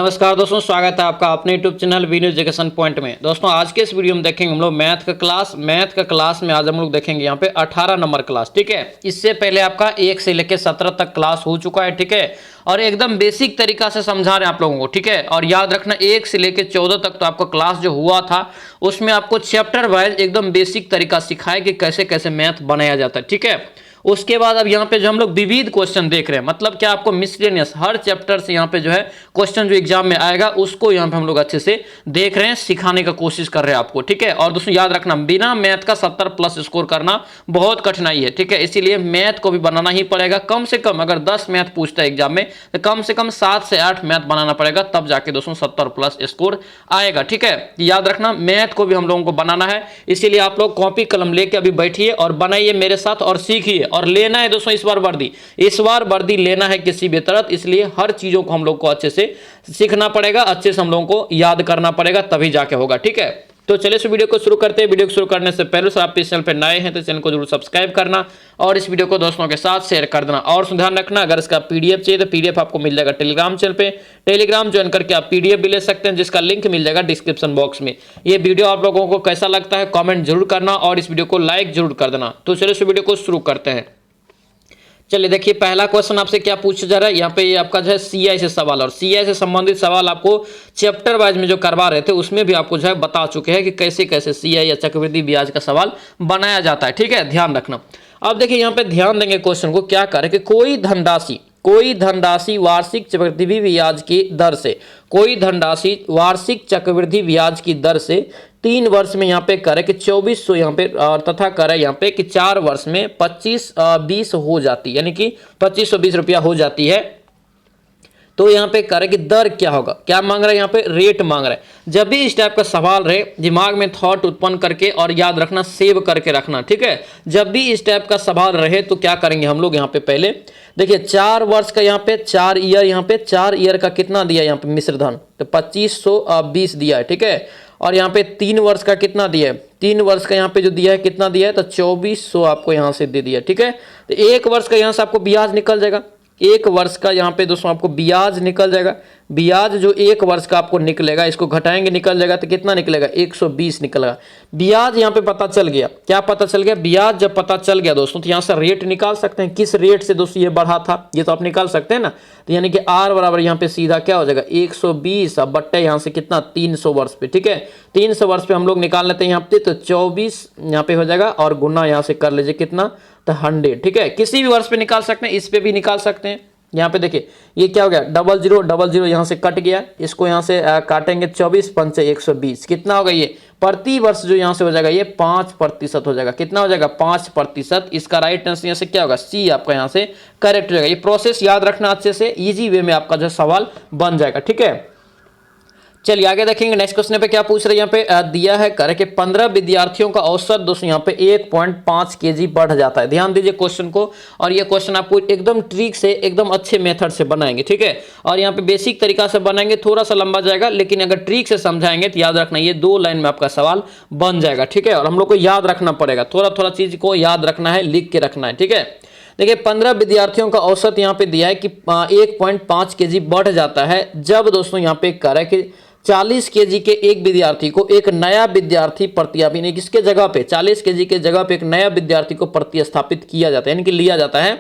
नमस्कार दोस्तों, स्वागत है आपका अपने YouTube channel Veenu education point में। दोस्तों आज के इस वीडियो में देखेंगे हम लोग मैथ का क्लास में आज हम लोग देखेंगे यहाँ पे 18 नंबर क्लास। ठीक है, इससे पहले आपका 1 से लेकर 17 तक क्लास हो चुका है। ठीक है, और एकदम बेसिक तरीका से समझा रहे हैं आप लोगों को। ठीक है, और याद रखना 1 से लेकर 14 तक तो आपका क्लास जो हुआ था उसमें आपको चैप्टर वाइज एकदम बेसिक तरीका सिखाया कि कैसे कैसे मैथ बनाया जाता है। ठीक है, उसके बाद अब यहाँ पे जो हम लोग विविध क्वेश्चन देख रहे हैं, मतलब क्या आपको मिसलेनियस हर चैप्टर से यहाँ पे जो है क्वेश्चन जो एग्जाम में आएगा उसको यहाँ पे हम लोग अच्छे से देख रहे हैं, सिखाने का कोशिश कर रहे हैं आपको। ठीक है, और दोस्तों याद रखना बिना मैथ का 70 प्लस स्कोर करना बहुत कठिनाई है। ठीक है, इसीलिए मैथ को भी बनाना ही पड़ेगा। कम से कम अगर 10 मैथ पूछता है एग्जाम में तो कम से कम 7 से 8 मैथ बनाना पड़ेगा, तब जाके दोस्तों 70 प्लस स्कोर आएगा। ठीक है, याद रखना मैथ को भी हम लोगों को बनाना है, इसीलिए आप लोग कॉपी कलम लेके अभी बैठिए और बनाइए मेरे साथ और सीखिए। और लेना है दोस्तों इस बार वर्दी लेना है किसी भी तरह, इसलिए हर चीजों को हम लोग को अच्छे से सीखना पड़ेगा, अच्छे से हम लोगों को याद करना पड़ेगा, तभी जाके होगा। ठीक है, तो चलिए इस वीडियो को शुरू करते हैं। वीडियो को शुरू करने से पहले से आप इस चैनल पर नए हैं तो चैनल को जरूर सब्सक्राइब करना और इस वीडियो को दोस्तों के साथ शेयर कर देना। और ध्यान रखना अगर इसका पीडीएफ चाहिए तो पीडीएफ आपको मिल जाएगा टेलीग्राम चैनल पे। टेलीग्राम ज्वाइन करके आप पीडीएफ भी ले सकते हैं, जिसका लिंक मिल जाएगा डिस्क्रिप्शन बॉक्स में। ये वीडियो आप लोगों को कैसा लगता है कॉमेंट जरूर करना और इस वीडियो को लाइक जरूर कर देना। तो चलिए इस वीडियो को शुरू करते हैं। चलिए देखिए, पहला क्वेश्चन आपसे क्या पूछा जा रहा है। यहाँ पे ये आपका जो है सीआई से सवाल, और सीआई से संबंधित सवाल आपको चैप्टर वाइज में जो करवा रहे थे उसमें भी आपको जो है बता चुके हैं कि कैसे कैसे सीआई या चक्रवृद्धि ब्याज का सवाल बनाया जाता है। ठीक है, ध्यान रखना। अब देखिए यहाँ पे ध्यान देंगे क्वेश्चन को, क्या करे कि कोई धनराशि वार्षिक चक्रवृद्धि ब्याज की दर से, कोई धनराशि वार्षिक चक्रवृद्धि ब्याज की दर से 3 वर्ष में यहाँ पे करे कि 2400 यहाँ पे तथा करे यहाँ पे कि 4 वर्ष में 2520 हो जाती, यानी कि 2520 रुपया हो जाती है। तो यहाँ पे करे कि दर क्या होगा, क्या मांग रहा है यहाँ पे रेट मांग रहा है। जब भी इस टाइप का सवाल रहे दिमाग में थॉट उत्पन्न करके और याद रखना, सेव करके रखना। ठीक है, जब भी इस टाइप का सवाल रहे तो क्या करेंगे हम लोग यहाँ पे पहले देखिए 4 वर्ष का यहाँ पे 4 ईयर, यहाँ पे 4 ईयर का कितना दिया यहाँ पे मिश्र धन, तो 2520 दिया है। ठीक है, और यहाँ पे 3 वर्ष का कितना दिया है, 3 वर्ष का यहाँ पे जो दिया है कितना दिया है, तो 2400 आपको यहाँ से दे दिया। ठीक है, तो 1 वर्ष का यहाँ से आपको ब्याज निकल जाएगा, 1 वर्ष का यहाँ पे दोस्तों आपको ब्याज निकल जाएगा। ब्याज जो 1 वर्ष का आपको निकलेगा, इसको घटाएंगे निकल जाएगा तो कितना निकलेगा, 120 निकलेगा। ब्याज यहाँ पे पता चल गया, क्या पता चल गया, ब्याज जब पता चल गया दोस्तों तो यहाँ से रेट निकाल सकते हैं, किस रेट से दोस्तों ये बढ़ा था ये तो आप निकाल सकते हैं ना। तो यानी कि आर बराबर यहाँ पे सीधा क्या हो जाएगा 120 बट्टे यहाँ से कितना 300 वर्ष पे। ठीक है, 300 वर्ष पे हम लोग निकाल लेते हैं यहाँ पे, तो 24 यहाँ पे हो जाएगा और गुना यहाँ से कर लीजिए कितना, तो 100। ठीक है, किसी भी वर्ष पे निकाल सकते हैं, इस पे भी निकाल सकते हैं। यहाँ पे देखिए ये क्या हो गया, 0000 यहाँ से कट गया, इसको यहाँ से काटेंगे 24 पंचे 120, कितना होगा ये प्रति वर्ष जो यहाँ से हो जाएगा ये 5% हो जाएगा। कितना हो जाएगा 5%। इसका राइट आंसर यहाँ से क्या होगा, सी आपका यहाँ से करेक्ट हो जाएगा। ये प्रोसेस याद रखना अच्छे से, इजी वे में आपका जो सवाल बन जाएगा। ठीक है, चलिए आगे देखेंगे। नेक्स्ट क्वेश्चन पे क्या पूछ रहे हैं, यहाँ पे दिया है करे कि 15 विद्यार्थियों का औसत दोस्तों यहाँ पे 1.5 kg बढ़ जाता है। ध्यान दीजिए क्वेश्चन को, और ये क्वेश्चन आपको एकदम ट्रिक से एकदम अच्छे मेथड से बनाएंगे। ठीक है, और यहाँ पे बेसिक तरीका से बनाएंगे, थोड़ा सा लंबा जाएगा, लेकिन अगर ट्रिक से समझाएंगे तो याद रखना ये 2 लाइन में आपका सवाल बन जाएगा। ठीक है, और हम लोग को याद रखना पड़ेगा, थोड़ा थोड़ा चीज को याद रखना है, लिख के रखना है। ठीक है, देखिए 15 विद्यार्थियों का औसत यहाँ पे दिया है कि 1.5 kg बढ़ जाता है जब दोस्तों यहाँ पे करे कि 40 kg के एक विद्यार्थी को एक नया विद्यार्थी प्रतिस्थापित, किसके जगह पे 40 kg के जगह पे एक नया विद्यार्थी को प्रतिस्थापित किया जाता है, यानी कि लिया जाता है।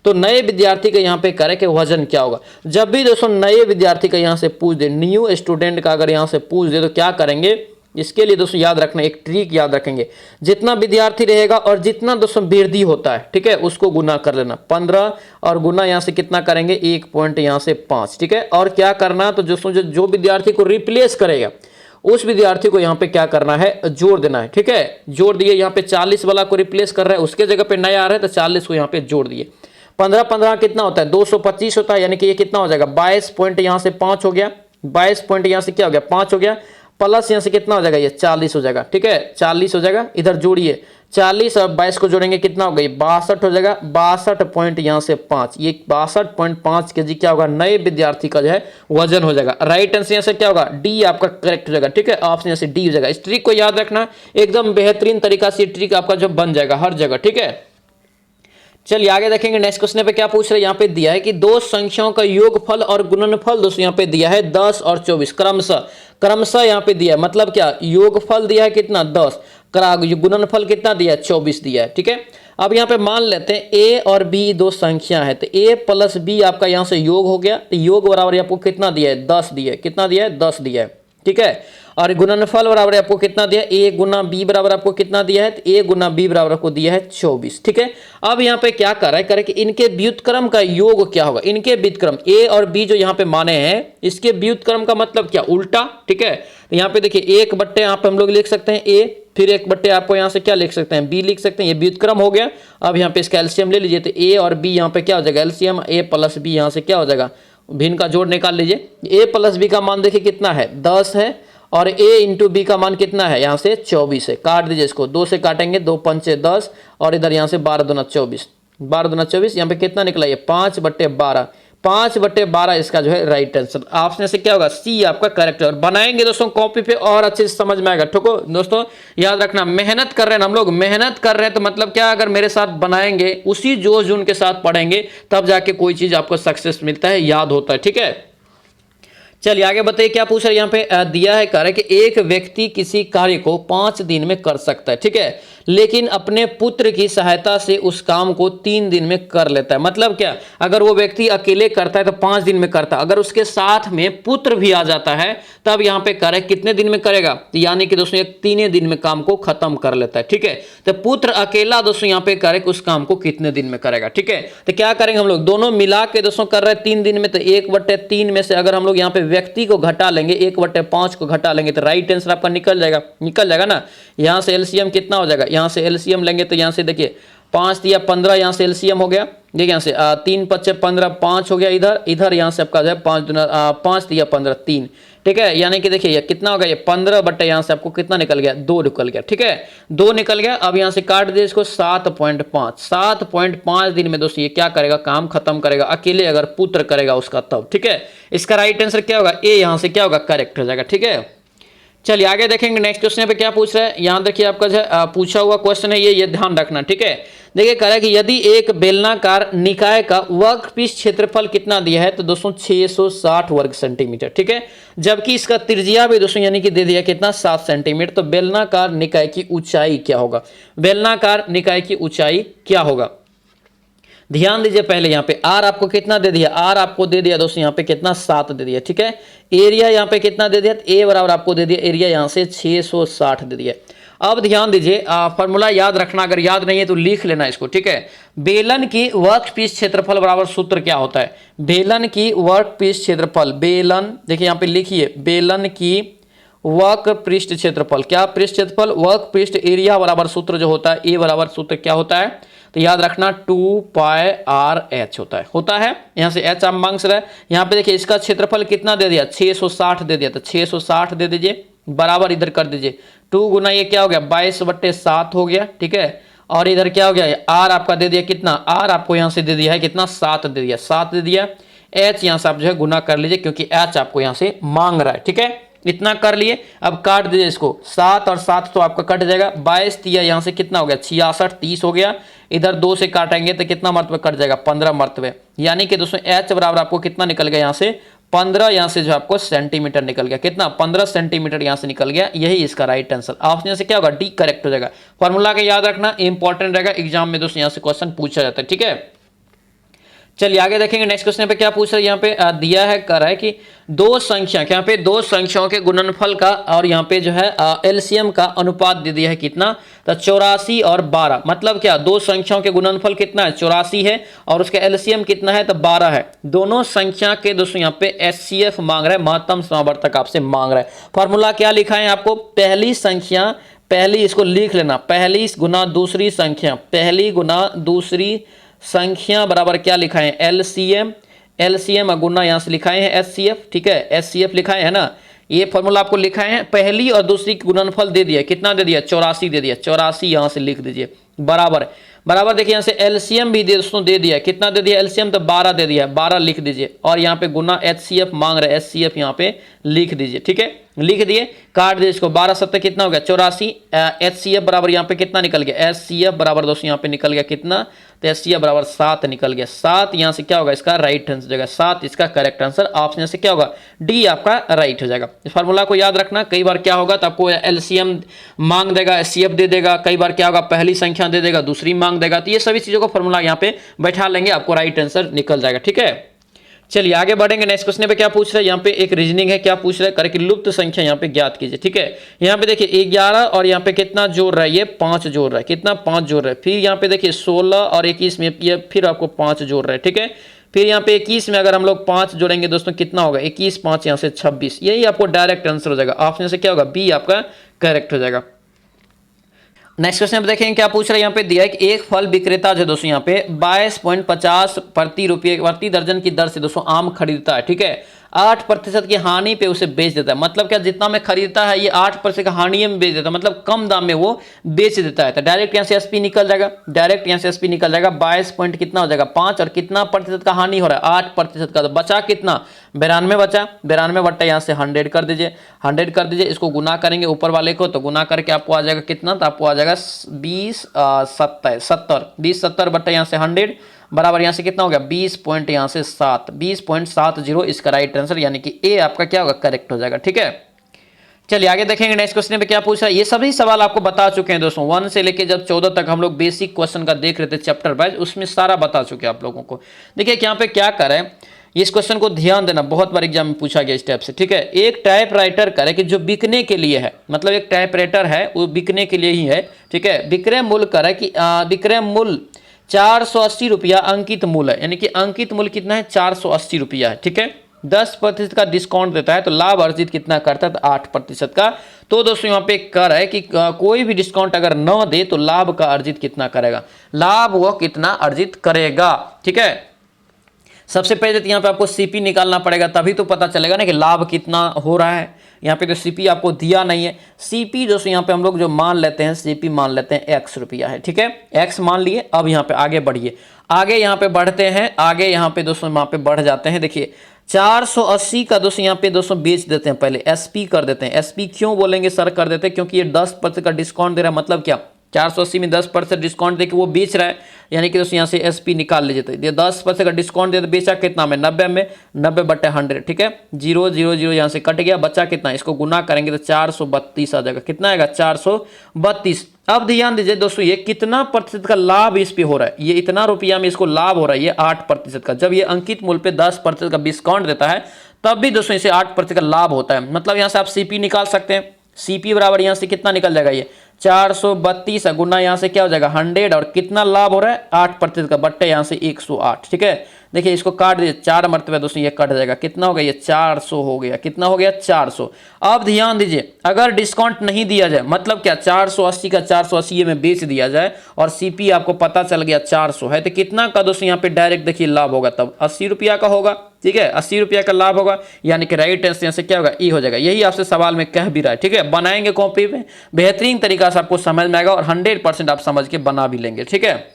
तो नए विद्यार्थी का यहाँ पे करे कि वजन क्या होगा। जब भी दोस्तों नए विद्यार्थी का यहाँ से पूछ दे, न्यू स्टूडेंट का अगर यहाँ से पूछ दे तो क्या करेंगे, इसके लिए दोस्तों याद रखना एक ट्रिक याद रखेंगे, जितना विद्यार्थी रहेगा और जितना दोस्तों वृद्धि होता है, ठीक है, उसको गुना कर लेना। 15 और गुना यहाँ से कितना करेंगे 1 पॉइंट यहाँ से 5। ठीक है, और क्या करना, तो दोस्तों जो विद्यार्थी को रिप्लेस करेगा उस विद्यार्थी को यहाँ पे क्या करना है, जोड़ देना है। ठीक है, जोड़ दिए, यहाँ पे 40 वाला को रिप्लेस कर रहा है, उसके जगह पे नया आ रहा है तो 40 को यहाँ पे जोड़ दिए। 15 कितना होता है 225 होता है, यानी कि ये कितना हो जाएगा 22 पॉइंट यहाँ से 5 हो गया, 22 पॉइंट यहाँ से क्या हो गया 5 हो गया, प्लस यहाँ से कितना हो जाएगा ये 40 हो जाएगा। ठीक है, 40 हो जाएगा, इधर जोड़िए 40 और 22 को जोड़ेंगे कितना हो गई 62 हो जाएगा। 62 पॉइंट यहाँ से 5, ये 62.5 kg क्या होगा नए विद्यार्थी का जो है वजन हो जाएगा। राइट आंसर यहाँ से क्या होगा डी आपका करेक्ट हो जाएगा। ठीक है, ऑप्शन यहाँ से डी हो जाएगा। इस ट्रिक को याद रखना, एकदम बेहतरीन तरीका से ट्रिक आपका जो बन जाएगा हर जगह। ठीक है, चलिए आगे देखेंगे नेक्स्ट क्वेश्चन पे क्या पूछ रहे हैं। यहाँ पे दिया है कि दो संख्याओं का योगफल और गुणनफल दोस्तों यहाँ पे दिया है 10 और 24 क्रमशः क्रमशः यहाँ पे दिया है, मतलब क्या योगफल दिया है कितना 10, गुणनफल कितना दिया है 24 दिया है। ठीक है, अब यहाँ पे मान लेते हैं a और b दो संख्या है, तो a प्लस b आपका यहाँ से योग हो गया, तो योग बराबर आपको कितना दिया है 10 दिया है, कितना दिया है 10 दिया है। ठीक है, और गुणनफल बराबर आपको कितना दिया है, a गुना b बराबर आपको कितना दिया है, तो a गुना b बराबर आपको दिया है 24। ठीक है, अब यहाँ पे क्या कर रहा है कि इनके व्युत्क्रम का योग क्या होगा, इनके व्युत्क्रम a और b जो यहाँ पे माने हैं इसके व्युत्क्रम का मतलब क्या उल्टा। ठीक है, तो यहाँ पे देखिए 1/, यहाँ पे हम लोग लिख सकते हैं a, फिर 1/, आपको यहाँ से क्या लिख सकते हैं b लिख सकते हैं, ये व्युत्क्रम हो गया। अब यहाँ पे इसका एलसीएम ले लीजिए, तो a और b यहाँ पे क्या हो जाएगा एलसीएम, a प्लस b यहाँ से क्या हो जाएगा भिन्न का जोड़ निकाल लीजिए। a प्लस b का मान देखिए कितना है 10 है, और a इंटू बी का मान कितना है यहाँ से 24 है। काट दीजिए इसको, 2 से काटेंगे 2 पंचे 10, और इधर यहाँ से 12 दूना 24, 12 दूना 24, यहाँ पे कितना निकला ये 5/12, 5/12 इसका जो है राइट आंसर। ऑप्शन से क्या होगा सी आपका करेक्ट है। और बनाएंगे दोस्तों कॉपी पे और अच्छे से समझ में आएगा। ठोको दोस्तों, याद रखना मेहनत कर रहे हैं हम लोग, मेहनत कर रहे हैं तो मतलब क्या, अगर मेरे साथ बनाएंगे उसी जोश जुन के साथ पढ़ेंगे तब जाके कोई चीज आपको सक्सेस मिलता है, याद होता है। ठीक है, चलिए आगे बताइए क्या पूछ रहे हैं। यहाँ पे दिया है कार्य कि एक व्यक्ति किसी कार्य को 5 दिन में कर सकता है। ठीक है, लेकिन अपने पुत्र की सहायता से उस काम को 3 दिन में कर लेता है। मतलब क्या, अगर वो व्यक्ति अकेले करता है तो 5 दिन में करता है, अगर उसके साथ में पुत्र भी आ जाता है तब यहाँ पे कार्य कितने दिन में करेगा, तो यानी कि दोस्तों एक 3 दिन में काम को खत्म कर लेता है। ठीक है, तो पुत्र अकेला दोस्तों यहाँ पे कार्य उस काम को कितने दिन में करेगा। ठीक है, तो क्या करेंगे हम लोग दोनों मिला के दोस्तों कर रहे हैं 3 दिन में, तो 1/3 में से अगर हम लोग यहाँ पे व्यक्ति को घटा लेंगे 1/5 को घटा लेंगे तो राइट आंसर आपका निकल जाएगा ना। यहाँ से एलसीएम कितना हो जाएगा, यहाँ से एलसीएम लेंगे तो यहाँ से देखिए 5 दिया 15, यहाँ से एलसीएम हो गया, देखिए यहाँ से 3 5 15 5 हो गया, इधर यहाँ से आपका जो है 5 दिया 15 3। ठीक है, यानी कि देखिए ये कितना होगा, ये 15 यहाँ से आपको कितना निकल गया 2 निकल गया। ठीक है, 2 निकल गया। अब यहाँ से काट दिए इसको 7.5 दिन में दोस्तों ये क्या करेगा काम खत्म करेगा, अकेले अगर पुत्र करेगा उसका तब। ठीक है, इसका राइट आंसर क्या होगा ए, यहाँ से क्या होगा करेक्ट हो जाएगा। ठीक है, चलिए आगे देखेंगे नेक्स्ट क्वेश्चन पे क्या पूछ रहा है। यहाँ देखिए आपका जो पूछा हुआ क्वेश्चन है ये ध्यान रखना। ठीक है, देखिए कह रहा है कि यदि एक बेलनाकार निकाय का वर्कपीस क्षेत्रफल कितना दिया है, तो दोस्तों 660 वर्ग सेंटीमीटर। ठीक है, जबकि इसका त्रिज्या भी दोस्तों यानी कि दे दिया कितना 7 सेंटीमीटर। तो बेलनाकार निकाय की ऊंचाई क्या होगा, बेलनाकार निकाय की ऊंचाई क्या होगा, ध्यान दीजिए। पहले यहाँ पे आर आपको कितना दे दिया, आर आपको दे दिया दोस्तों यहाँ पे कितना 7 दे दिया। ठीक है, एरिया यहाँ पे कितना दे दिया, ए बराबर आपको दे दिया एरिया यहाँ से 660 दे दिया। अब ध्यान दीजिए फॉर्मूला याद रखना, अगर याद नहीं है तो लिख लेना इसको। ठीक है, बेलन की वर्कपीस क्षेत्रफल बराबर सूत्र क्या होता है, बेलन की वर्कपीस क्षेत्रफल, बेलन देखिए यहाँ पे लिखिए बेलन की वर्क पृष्ठ क्षेत्रफल, क्या पृष्ठ क्षेत्रफल वर्क पृष्ठ एरिया बराबर सूत्र जो होता है ए बराबर सूत्र क्या होता है, तो याद रखना 2πr/h होता है। यहाँ से h आप मांग रहे हैं। यहाँ पे देखिए इसका क्षेत्रफल कितना दे दिया 660 दे दिया, तो 660 दे दीजिए बराबर इधर कर दीजिए 2 गुना ये क्या हो गया 22/7 हो गया। ठीक है, और इधर क्या हो गया r आपका दे दिया कितना, r आपको यहाँ से दे दिया है कितना 7 दे दिया, 7 दे दिया। h यहाँ से आप जो है गुना कर लीजिए क्योंकि h आपको यहाँ से मांग रहा है। ठीक है, इतना कर लिए। अब काट दीजिए इसको, 7 और 7 तो आपका कट जाएगा, 22 दिया यहाँ से कितना हो गया 66 30 हो गया। इधर 2 से काटेंगे तो कितना मरतबे कट जाएगा 15 मरतबे, यानी कि दोस्तों h बराबर आपको कितना निकल गया यहाँ से 15, यहाँ से जो आपको सेंटीमीटर निकल गया कितना 15 सेंटीमीटर यहाँ से निकल गया। यही इसका राइट आंसर ऑप्शन से क्या होगा डी करेक्ट हो जाएगा। फॉर्मूला का याद रखना इंपॉर्टेंट रहेगा, एग्जाम में दोस्तों यहाँ से क्वेश्चन पूछा जाता है। ठीक है, चलिए आगे देखेंगे नेक्स्ट क्वेश्चन पे क्या पूछ रहा है। यहाँ पे दिया है कर रहा है कि दो संख्या, यहाँ पे दो संख्याओं के गुणनफल का और यहाँ पे जो है एलसीएम का अनुपात दे दिया है कितना, तो 84 और 12। मतलब क्या दो संख्याओं के गुणनफल कितना है 84 है और उसका एलसीएम कितना है तो 12 है। दोनों संख्या के दोस्तों यहाँ पे एचसीएफ मांग रहा है, महत्तम समावर्तक आपसे मांग रहा है। फॉर्मूला क्या लिखा है आपको, पहली संख्या, पहली इसको लिख लेना, पहली गुना दूसरी संख्या, पहली गुना दूसरी संख्या बराबर क्या लिखा है एलसीएम, एलसीएम गुना यहाँ से लिखाए हैं एचसीएफ। ठीक है, एचसीएफ लिखाए है ना, ये फॉर्मूला आपको लिखाए हैं। पहली और दूसरी गुणनफल दे दिया कितना दे दिया 84 दे दिया, 84 यहाँ से लिख दीजिए बराबर बराबर। देखिए यहाँ से एलसीएम भी दोस्तों दे दिया, कितना दे दिया एलसीएम तो 12 दे दिया, 12 लिख दीजिए और यहाँ पे गुना एचसीएफ मांग रहे एचसीएफ यहाँ पे लिख दीजिए। ठीक है, लिख दिए, काट दिए इसको, 12 7 कितना हो गया 84। HCF बराबर यहाँ पे कितना निकल गया, HCF बराबर दोस्तों यहाँ पे निकल गया कितना, तो HCF बराबर 7 निकल गया। 7 यहाँ से क्या होगा इसका राइट आंसर हो जाएगा, 7 इसका करेक्ट आंसर। ऑप्शन से क्या होगा, डी आपका राइट हो जाएगा। इस फार्मूला को याद रखना, कई बार क्या होगा तो आपको LCM मांग देगा, HCF दे देगा, कई बार क्या होगा पहली संख्या दे देगा दूसरी मांग देगा, तो ये सभी चीज़ों को फार्मूला यहाँ पे बैठा लेंगे, आपको राइट आंसर निकल जाएगा। ठीक है, चलिए आगे बढ़ेंगे। नेक्स्ट क्वेश्चन पे क्या पूछ रहा है, यहाँ पे एक रीजनिंग है, क्या पूछ रहा है, करे कि लुप्त संख्या यहाँ पे ज्ञात कीजिए। ठीक है, यहाँ पे देखिए 11 और यहाँ पे कितना जोड़ रहा है, ये 5 जोड़ रहा है, कितना 5 जोड़ रहा है। फिर यहाँ पे देखिए 16 और 21 में ये फिर आपको 5 जोड़ रहा है। ठीक है, फिर यहाँ पे 21 में अगर हम लोग 5 जोड़ेंगे दोस्तों कितना होगा, 21 5 यहाँ से 26, यही आपको डायरेक्ट आंसर हो जाएगा। ऑप्शन से क्या होगा, बी आपका करेक्ट हो जाएगा। नेक्स्ट क्वेश्चन देखेंगे क्या पूछ रहा है, यहाँ पे दिया है कि एक फल विक्रेता जो दोस्तों यहाँ पे 22.50 प्रति दर्जन की दर से दोस्तों आम खरीदता है। ठीक है, 8% की हानि पे उसे बेच देता है। मतलब क्या, जितना में खरीदता है ये 8% का हानि में बेच देता है, मतलब कम दाम में वो बेच देता है। तो डायरेक्ट यहाँ से एसपी निकल जाएगा, डायरेक्ट यहाँ से एसपी निकल जाएगा। 22 पॉइंट कितना हो जाएगा 5, और कितना प्रतिशत का हानि हो रहा है 8% का, तो बचा कितना 92 बचा। 92 बट्टा यहाँ से 100 कर दीजिए, 100 कर दीजिए, इसको गुना करेंगे ऊपर वाले को, तो गुना करके आपको आ जाएगा कितना, तो आपको आ जाएगा 20 70 बट्टा यहाँ से 100 बराबर यहाँ से कितना हो गया 20 पॉइंट यहाँ से 20.70 इसका राइट आंसर, यानी कि ए आपका क्या होगा करेक्ट हो जाएगा। ठीक है, चलिए आगे देखेंगे। नेक्स्ट क्वेश्चन पे क्या पूछ रहा है, ये सभी सवाल आपको बता चुके हैं दोस्तों, 1 से लेके जब 14 तक हम लोग बेसिक क्वेश्चन का देख रहे थे चैप्टर वाइज, उसमें सारा बता चुके हैं आप लोगों को। देखिए यहाँ पे क्या करें, इस क्वेश्चन को ध्यान देना, बहुत बार एग्जाम में पूछा गया इस टाइप से। ठीक है, एक टाइप राइटर करे कि जो बिकने के लिए है, मतलब एक टाइप राइटर है वो बिकने के लिए ही है। ठीक है, विक्रय मूल्य करे कि विक्रय मूल्य 480 रुपया अंकित मूल्य है, यानी कि अंकित मूल्य कितना है 480 रुपया है। ठीक है, 10% का डिस्काउंट देता है, तो लाभ अर्जित कितना करता है, तो 8% का। तो दोस्तों यहाँ पे कर है कि कोई भी डिस्काउंट अगर न दे तो लाभ का अर्जित कितना करेगा, लाभ वो कितना अर्जित करेगा। ठीक है, सबसे पहले तो यहाँ पे आपको सीपी निकालना पड़ेगा, तभी तो पता चलेगा ना कि लाभ कितना हो रहा है। यहाँ पे तो सीपी आपको दिया नहीं है। सीपी दोस्तों यहाँ पे हम लोग जो मान लेते हैं, सीपी मान लेते हैं x रुपया है। ठीक है, x मान लिए। अब यहाँ पे आगे बढ़िए, आगे यहाँ पे बढ़ते हैं, आगे यहाँ पे दोस्तों यहाँ पे बढ़ जाते हैं। देखिए 480 का दोस्तों यहाँ पे दोस्तों बेच देते हैं, पहले एसपी कर देते हैं। एसपी क्यों बोलेंगे सर कर देते हैं, क्योंकि ये 10% का डिस्काउंट दे रहा है। मतलब क्या, 480 में 10% डिस्काउंट देके वो बेच रहा है, यानी कि दोस्तों यहाँ से एसपी निकाल लीजिए। ये 10% का डिस्काउंट दे, बेचा कितना में 90 में, 90 बट्टे 100। ठीक है, 0 0 0 यहाँ से कट गया, बचा कितना, इसको गुना करेंगे तो 432 आ जाएगा। कितना आएगा 432। अब ध्यान दीजिए दोस्तों, ये कितना प्रतिशत का लाभ इस पे हो रहा है, ये इतना रुपया में इसको लाभ हो रहा है, ये 8% का। जब ये अंकित मूल्य पे 10% का डिस्काउंट देता है तब भी दोस्तों इसे 8% का लाभ होता है। मतलब यहाँ से आप सीपी निकाल सकते हैं। सीपी बराबर यहाँ से कितना निकल जाएगा, ये 432 गुना यहाँ से क्या हो जाएगा 100, और कितना लाभ हो रहा है 8% का, बट्टे यहाँ से 108। ठीक है, देखिए इसको काट दीजिए, 4 मरतबे दोस्तों ये कट जाएगा, कितना हो गया ये 400 हो गया। कितना हो गया 400। अब ध्यान दीजिए, अगर डिस्काउंट नहीं दिया जाए, मतलब क्या 480 का 480 में बेच दिया जाए और सीपी आपको पता चल गया 400 है, तो कितना का दोस्तों यहाँ पे डायरेक्ट देखिए लाभ होगा, तब 80 रुपया का होगा। ठीक है, 80 रुपया का लाभ होगा, यानी कि राइट आंसर यहाँ से क्या होगा ई हो जाएगा। यही आपसे सवाल में कह भी रहा है। ठीक है, बनाएंगे कॉपी में, बेहतरीन तरीका से आपको समझ में आएगा और 100% आप समझ के बना भी लेंगे। ठीक है,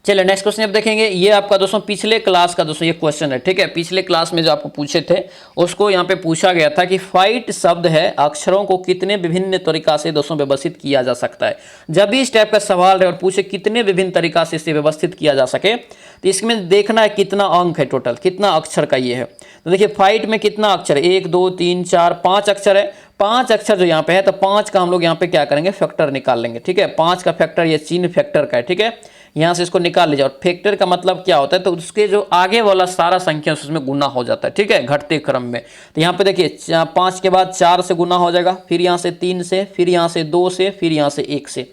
चलिए नेक्स्ट क्वेश्चन आप देखेंगे। ये आपका दोस्तों पिछले क्लास का दोस्तों ये क्वेश्चन है। ठीक है, पिछले क्लास में जो आपको पूछे थे उसको यहाँ पे पूछा गया था कि फाइट शब्द है, अक्षरों को कितने विभिन्न तरीका से दोस्तों व्यवस्थित किया जा सकता है। जब भी इस टाइप का सवाल है और पूछे कितने विभिन्न तरीका से इसे व्यवस्थित किया जा सके, तो इसमें देखना है कितना अंक है, टोटल कितना अक्षर का ये है। तो देखिए फाइट में कितना अक्षर है, 1 2 3 4 5 अक्षर है। 5 अक्षर जो यहाँ पे है, तो 5 का हम लोग यहाँ पे क्या करेंगे फैक्टर निकाल लेंगे। ठीक है, 5 का फैक्टर ये चिन्ह फैक्टर का है। ठीक है, यहाँ से इसको निकाल लीजिए। और फैक्टर का मतलब क्या होता है, तो उसके जो आगे वाला सारा संख्या उसमें गुना हो जाता है। ठीक है, घटते क्रम में। तो यहाँ पे देखिए 5 के बाद 4 से गुना हो जाएगा, फिर यहाँ से 3 से, फिर यहाँ से 2 से, फिर यहाँ से 1 से।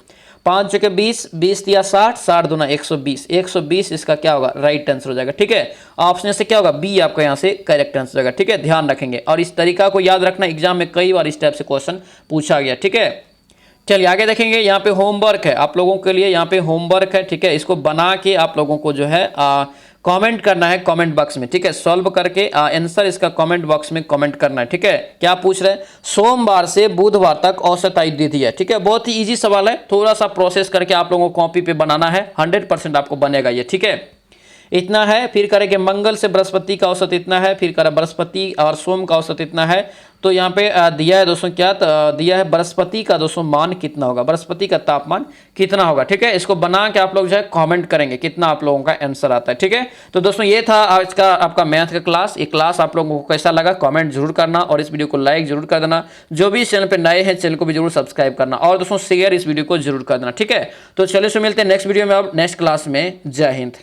5 चौके 20, 20 दिया 60, 60 दूना 120, 120 इसका क्या होगा राइट आंसर हो जाएगा। ठीक है, ऑप्शन से क्या होगा बी आपका यहाँ से करेक्ट आंसर हो जाएगा। ठीक है, ध्यान रखेंगे और इस तरीका को याद रखना, एग्जाम में कई बार इस टाइप से क्वेश्चन पूछा गया। ठीक है, चलिए आगे देखेंगे। यहाँ पे होमवर्क है आप लोगों के लिए, यहाँ पे होमवर्क है। ठीक है, इसको बना के आप लोगों को जो है कमेंट करना है कमेंट बॉक्स में। ठीक है, सॉल्व करके आंसर इसका कमेंट बॉक्स में कमेंट करना है। ठीक है, क्या पूछ रहे हैं, सोमवार से बुधवार तक औसत आय दे दी है। ठीक है, बहुत ही इजी सवाल है, थोड़ा सा प्रोसेस करके आप लोगों को कॉपी पे बनाना है, 100% आपको बनेगा ये। ठीक है, इतना है। फिर करेंगे मंगल से बृहस्पति का औसत इतना है, फिर करें बृहस्पति और सोम का औसत इतना है। तो यहाँ पे दिया है दोस्तों क्या, दिया है बृहस्पति का दोस्तों मान कितना होगा, बृहस्पति का तापमान कितना होगा। ठीक है, इसको बना के आप लोग जो है कमेंट करेंगे कितना आप लोगों का आंसर आता है। ठीक है, तो दोस्तों ये था आज का आपका मैथ का क्लास। ये क्लास आप लोगों को कैसा लगा कमेंट जरूर करना और इस वीडियो को लाइक जरूर कर देना। जो भी इस चैनल पे नए हैं चैनल को भी जरूर सब्सक्राइब करना और दोस्तों शेयर इस वीडियो को जरूर कर देना। ठीक है, तो चलिए मिलते हैं नेक्स्ट वीडियो में, अब नेक्स्ट क्लास में। जय हिंद।